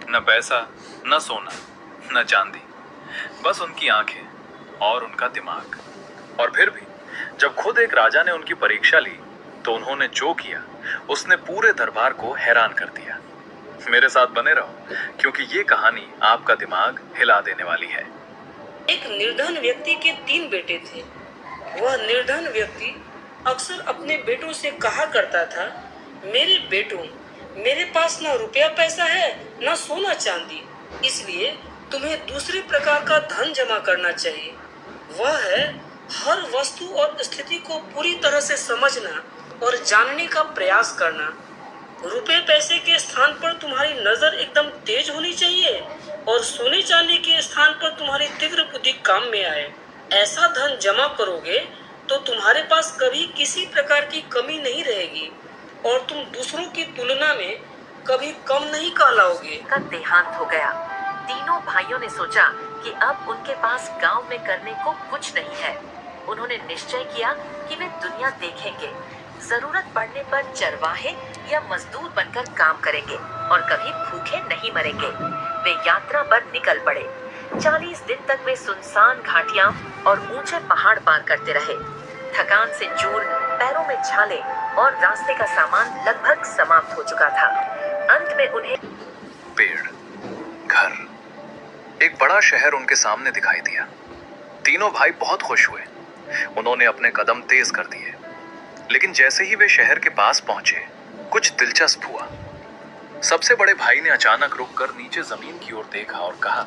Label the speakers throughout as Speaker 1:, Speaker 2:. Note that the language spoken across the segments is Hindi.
Speaker 1: न पैसा, न सोना, न चांदी, बस उनकी आंखें और उनका दिमाग। और फिर भी जब खुद एक राजा ने उनकी परीक्षा ली तो उन्होंने जो किया उसने पूरे दरबार को हैरान कर दिया। मेरे साथ बने रहो क्योंकि ये कहानी आपका दिमाग हिला देने वाली है।
Speaker 2: एक निर्धन व्यक्ति के 3 बेटे थे। वह निर्धन व्यक्ति अक्सर अपने बेटों से कहा करता था, मेरे बेटों, मेरे पास न रुपया पैसा है न सोना चांदी, इसलिए तुम्हें दूसरे प्रकार का धन जमा करना चाहिए। वह है हर वस्तु और स्थिति को पूरी तरह से समझना और जानने का प्रयास करना। रुपए पैसे के स्थान पर तुम्हारी नजर एकदम तेज होनी चाहिए और सोने चांदी के स्थान पर तुम्हारी तीव्र बुद्धि काम में आए। ऐसा धन जमा करोगे तो तुम्हारे पास कभी किसी प्रकार की कमी नहीं रहेगी और तुम दूसरों की तुलना में कभी कम नहीं कहलाओगे।
Speaker 3: का देहांत हो गया। तीनों भाइयों ने सोचा कि अब उनके पास गांव में करने को कुछ नहीं है। उन्होंने निश्चय किया कि वे दुनिया देखेंगे, जरूरत पड़ने पर चरवाहे या मजदूर बनकर काम करेंगे और कभी भूखे नहीं मरेंगे। वे यात्रा पर निकल पड़े। 40 दिन तक वे सुनसान घाटियां और ऊंचे पहाड़ पार करते रहे। थकान से चूर, पैरों में छाले और रास्ते का सामान लगभग समाप्त हो चुका था। अंत में उन्हें
Speaker 1: पेड़, घर, एक बड़ा शहर उनके सामने दिखाई दिया। तीनों भाई बहुत खुश हुए। उन्होंने अपने कदम तेज कर दिए, लेकिन जैसे ही वे शहर के पास पहुंचे कुछ दिलचस्प हुआ। सबसे बड़े भाई ने अचानक रुककर नीचे जमीन की ओर देखा और कहा,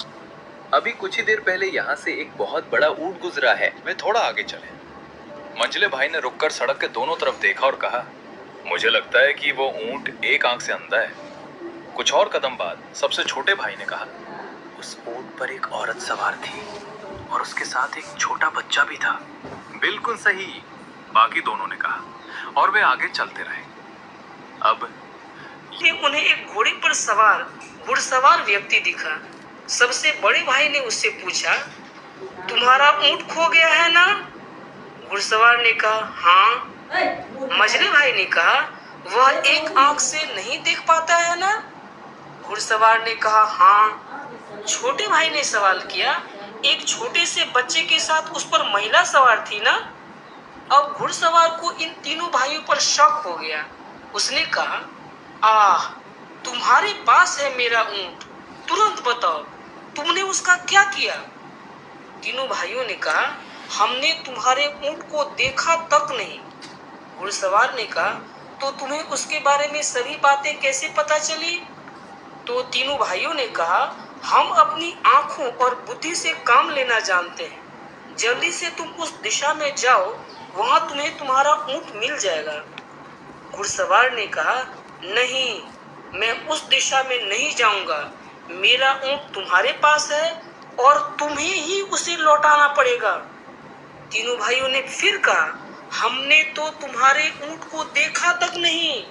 Speaker 1: अभी कुछ ही देर पहले यहाँ से एक बहुत बड़ा ऊंट गुजरा है, वे थोड़ा आगे चले। मंझले भाई ने रुककर सड़क के दोनों तरफ देखा और कहा, मुझे लगता है कि वो ऊंट एक आंख से अंधा है। कुछ और कदम बाद सबसे छोटे भाई ने कहा, उस ऊंट पर एक औरत सवार थी और उसके साथ एक छोटा बच्चा भी था। बिल्कुल सही, बाकी दोनों ने कहा और वे आगे चलते रहे। अब
Speaker 2: उन्हें एक घोड़े पर सवार घुड़सवार व्यक्ति दिखा। सबसे बड़े भाई ने उससे पूछा, तुम्हारा ऊंट खो गया है ना? घुड़सवार ने कहा, हाँ। मझले भाई ने कहा, वह एक आंख से नहीं देख पाता है ना? घुड़सवार ने कहा, हाँ। छोटे भाई ने सवाल किया, एक छोटे से बच्चे के साथ उस पर महिला सवार थी ना? अब घुड़सवार को इन तीनों भाइयों पर शक हो गया। उसने कहा, आह, तुम्हारे पास है मेरा ऊंट, तुरंत बताओ तुमने उसका क्या किया? तीनों भाइयों ने कहा, हमने तुम्हारे ऊंट को देखा तक नहीं। घुड़सवार ने कहा, तो तुम्हें उसके बारे में सभी बातें कैसे पता चली? तो तीनों भाइयों ने कहा, हम अपनी आंखों और बुद्धि से काम लेना जानते हैं। जल्दी से तुम उस दिशा में जाओ, वहां तुम्हें तुम्हारा ऊंट मिल जाएगा। घुड़सवार ने कहा, नहीं, मैं उस दिशा में नहीं जाऊंगा। मेरा ऊंट तुम्हारे पास है और तुम्हें ही उसे लौटाना पड़ेगा। तीनों भाइयों ने फिर कहा, हमने तो तुम्हारे ऊंट को देखा तक नहीं।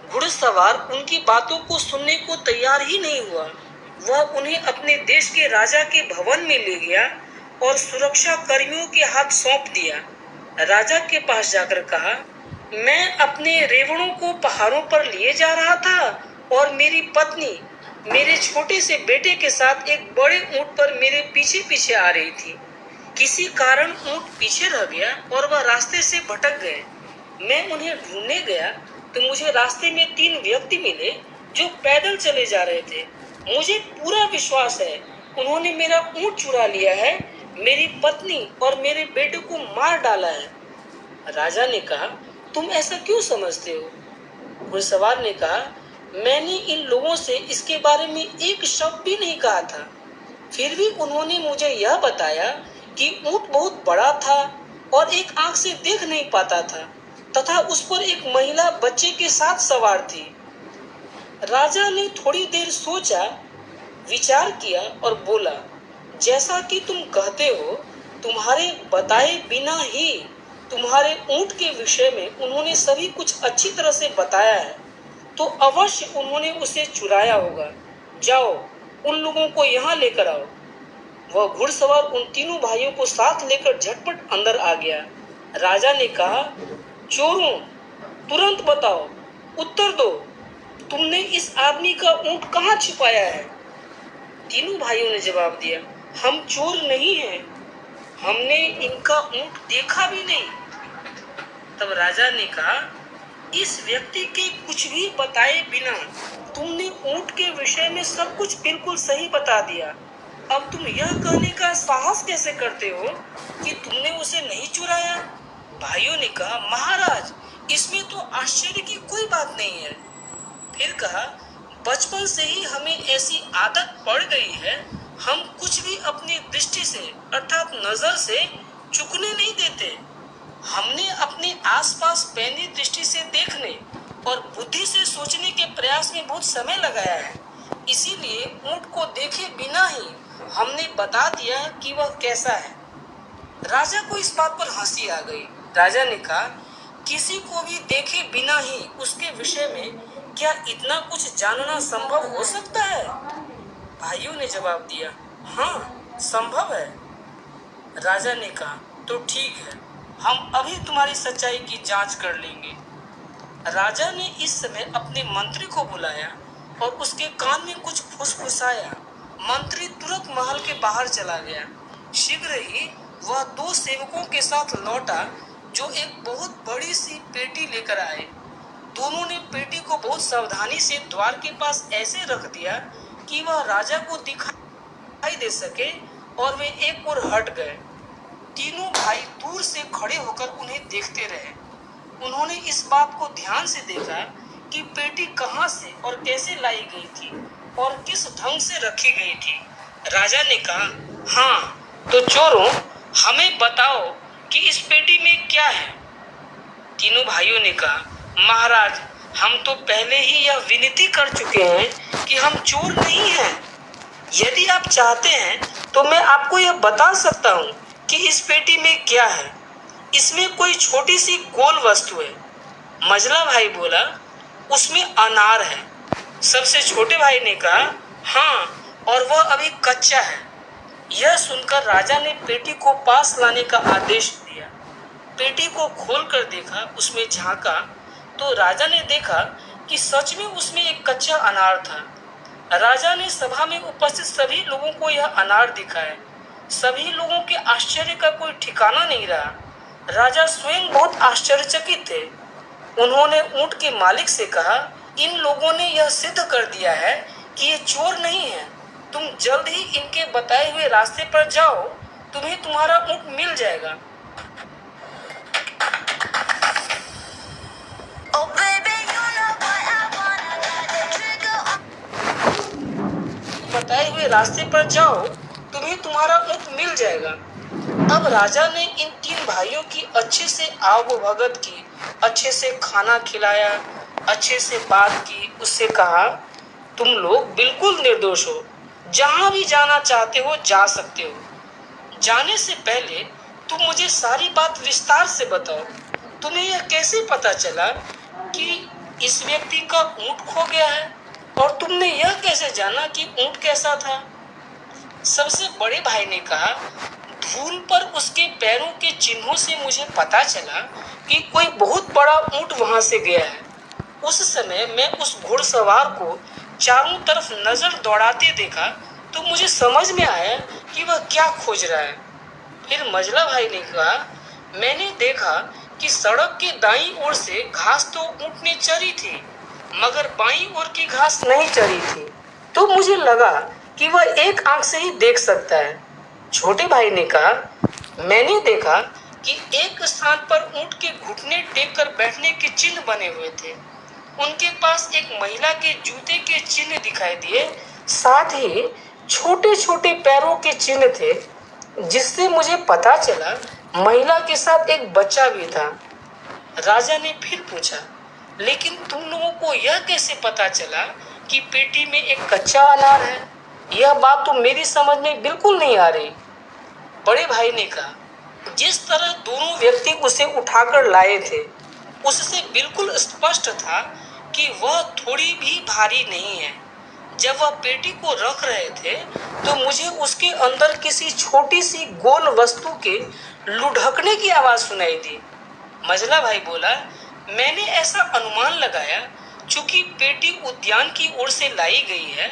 Speaker 2: घुड़सवार उनकी बातों को सुनने को तैयार ही नहीं हुआ। वह उन्हें अपने देश के राजा के भवन में ले गया और सुरक्षा कर्मियों के हाथ सौंप दिया। राजा के पास जाकर कहा, मैं अपने रेवड़ों को पहाड़ों पर लिए जा रहा था और मेरी पत्नी मेरे छोटे से बेटे के साथ एक बड़े ऊंट पर मेरे पीछे पीछे आ रही थी। किसी कारण ऊंट पीछे रह गया और वह रास्ते से भटक गए। मैं उन्हें ढूंढने गया तो मुझे रास्ते में 3 व्यक्ति मिले जो पैदल चले जा रहे थे। मुझे पूरा विश्वास है उन्होंने मेरा ऊंट चुरा लिया है, मेरी पत्नी और मेरे बेटे को मार डाला है। राजा ने कहा, तुम ऐसा क्यों समझते हो? घुड़सवार ने कहा, मैंने इन लोगों से इसके बारे में एक शब्द भी नहीं कहा था। फिर भी उन्होंने मुझे यह बताया कि ऊंट बहुत बड़ा था और एक आंख से देख नहीं पाता था तथा उस पर एक महिला बच्चे के साथ सवार थी। राजा ने थोड़ी देर सोचा, विचार किया और बोला, जैसा कि तुम कहते हो, तुम्हारे बताए बिना ही तुम्हारे ऊंट के विषय में उन्होंने सभी कुछ अच्छी तरह से बताया है, तो अवश्य उन्होंने उसे चुराया होगा। जाओ, उन लोगों को यहाँ लेकर आओ। वह घुड़सवार उन तीनों भाइयों को साथ लेकर झटपट अंदर आ गया। राजा ने कहा, चोरों, तुरंत बताओ, उत्तर दो, तुमने इस आदमी का ऊंट कहाँ छिपाया है? तीनों भाइयों ने जवाब दिया, हम चोर नहीं हैं, हमने इनका ऊंट देखा भी नहीं। तब राजा ने कहा, इस व्यक्ति के कुछ भी बताए बिना तुमने ऊंट के विषय में सब कुछ बिल्कुल सही बता दिया। अब तुम यह कहने का साहस कैसे करते हो कि तुमने उसे नहीं चुराया? भाइयों ने कहा, महाराज, इसमें तो आश्चर्य की कोई बात नहीं है। फिर कहा, बचपन से ही हमें ऐसी आदत पड़ गई है, हम कुछ भी अपनी दृष्टि से अर्थात नजर से चूकने नहीं देते। हमने अपने आसपास पैनी दृष्टि से देखने और बुद्धि से सोचने के प्रयास में बहुत समय लगाया है। इसीलिए ऊंट को देखे बिना ही हमने बता दिया कि वह कैसा है। राजा को इस बात पर हंसी आ गई। राजा ने कहा, किसी को भी देखे बिना ही उसके विषय में क्या इतना कुछ जानना संभव हो सकता है? भाइयों ने जवाब दिया, हाँ, संभव है। राजा ने कहा, तो ठीक है, हम अभी तुम्हारी सच्चाई की जांच कर लेंगे। राजा ने इस समय अपने मंत्री को बुलाया और उसके कान में कुछ फुसफुसाया। मंत्री तुरंत महल के बाहर चला गया। शीघ्र ही वह दो सेवकों के साथ लौटा जो एक बहुत बड़ी सी पेटी लेकर आए। दोनों ने पेटी को बहुत सावधानी से द्वार के पास ऐसे रख दिया कि वह राजा को दिखाई दे सके और वे एक ओर हट गए। तीनों भाई दूर से खड़े होकर उन्हें देखते रहे। उन्होंने इस बात को ध्यान से देखा कि पेटी कहां से और कैसे लाई गई थी और किस ढंग से रखी गई थी। राजा ने कहा, हाँ, तो चोरों, हमें बताओ कि इस पेटी में क्या है? तीनों भाइयों ने कहा, महाराज, हम तो पहले ही यह विनती कर चुके हैं कि हम चोर नहीं हैं। यदि आप चाहते हैं तो मैं आपको यह बता सकता हूँ कि इस पेटी में क्या है। इसमें कोई छोटी सी गोल वस्तु है। मझला भाई बोला, उसमें अनार है। सबसे छोटे भाई ने कहा, हाँ, और वह अभी कच्चा है। यह सुनकर राजा ने पेटी को पास लाने का आदेश दिया। पेटी को खोलकर देखा, उसमें झांका तो राजा ने देखा कि सच में उसमें एक कच्चा अनार था। राजा ने सभा में उपस्थित सभी लोगों को यह अनार दिखाया। सभी लोगों के आश्चर्य का कोई ठिकाना नहीं रहा। राजा स्वयं बहुत आश्चर्यचकित थे। उन्होंने ऊंट के मालिक से कहा, इन लोगों ने यह सिद्ध कर दिया है कि ये चोर नहीं है। तुम जल्द ही इनके बताए हुए रास्ते पर जाओ, तुम्हें तुम्हारा ऊंट मिल जाएगा। बताए हुए रास्ते पर जाओ, तुम्हें तुम्हारा ऊंट मिल जाएगा। अब राजा ने इन तीन भाइयों की अच्छे से आवभगत की, अच्छे से खाना खिलाया, अच्छे से बात की। उससे कहा, तुम लोग बिल्कुल निर्दोष हो, जहां भी जाना चाहते हो जा सकते हो। जाने से पहले तुम मुझे सारी बात विस्तार से बताओ। तुम्हें यह कैसे पता चला कि इस व्यक्ति का ऊंट खो गया है, और तुमने यह कैसे जाना कि ऊंट कैसा था? सबसे बड़े भाई ने कहा, धूल पर उसके पैरों के चिन्हों से मुझे पता चला कि कोई बहुत बड़ा ऊंट वहां से गया है। उस समय मैं उस घुड़सवार को चारों तरफ नजर दौड़ाते देखा तो मुझे समझ में आया कि वह क्या खोज रहा है। फिर मझला भाई ने कहा, मैंने देखा कि सड़क के दाईं ओर से घास तो ऊंट ने चरी थी, मगर बाईं ओर की घास नहीं चरी थी। तो मुझे लगा कि वह एक आंख से ही देख सकता है। छोटे भाई ने कहा, मैंने देखा कि एक स्थान पर ऊंट के घुटने टेक कर बैठने के चिन्ह बने हुए थे। उनके पास एक महिला के जूते के चिन्ह दिखाई दिए, साथ ही छोटे छोटे पैरों के चिन्ह थे, जिससे मुझे पता चला महिला के साथ एक बच्चा भी था। राजा ने फिर पूछा, लेकिन तुम लोगों को यह कैसे पता चला कि पेटी में एक कच्चा अनार है? यह बात तो मेरी समझ में बिल्कुल नहीं आ रही। बड़े भाई ने कहा, जिस तरह दोनों व्यक्ति उसे उठाकर लाए थे, उससे बिल्कुल स्पष्ट था कि वह थोड़ी भी भारी नहीं है। जब वह पेटी को रख रहे थे तो मुझे उसके अंदर किसी छोटी सी गोल वस्तु के लुढ़कने की आवाज सुनाई दी। मझला भाई बोला, मैंने ऐसा अनुमान लगाया, चूंकि पेटी उद्यान की ओर से लाई गई है,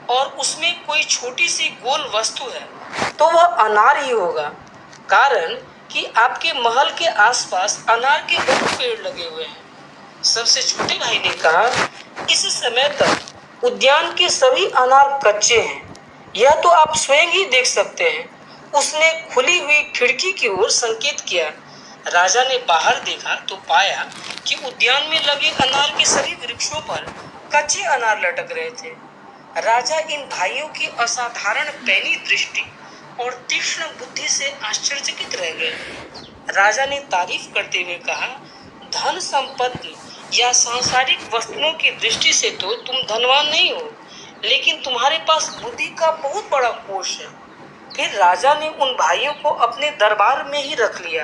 Speaker 2: और उसमें कोई छोटी सी गोल वस्तु है तो वह अनार ही होगा, कारण कि आपके महल के आसपास अनार के बहुत पेड़ लगे हुए हैं। सबसे छोटे भाई ने कहा, इस समय तक उद्यान के सभी अनार कच्चे हैं, यह तो आप स्वयं ही देख सकते हैं। उसने खुली हुई खिड़की की ओर संकेत किया। राजा ने बाहर देखा तो पाया कि उद्यान में लगे अनार के सभी वृक्षों पर कच्चे अनार लटक रहे थे। राजा इन भाइयों की असाधारण पैनी दृष्टि और तीक्ष्ण बुद्धि से आश्चर्यचकित रह गए। राजा ने तारीफ करते हुए कहा, धन संपत्ति या सांसारिक वस्तुओं की दृष्टि से तो तुम धनवान नहीं हो, लेकिन तुम्हारे पास बुद्धि का बहुत बड़ा कोष है। फिर राजा ने उन भाइयों को अपने दरबार में ही रख लिया।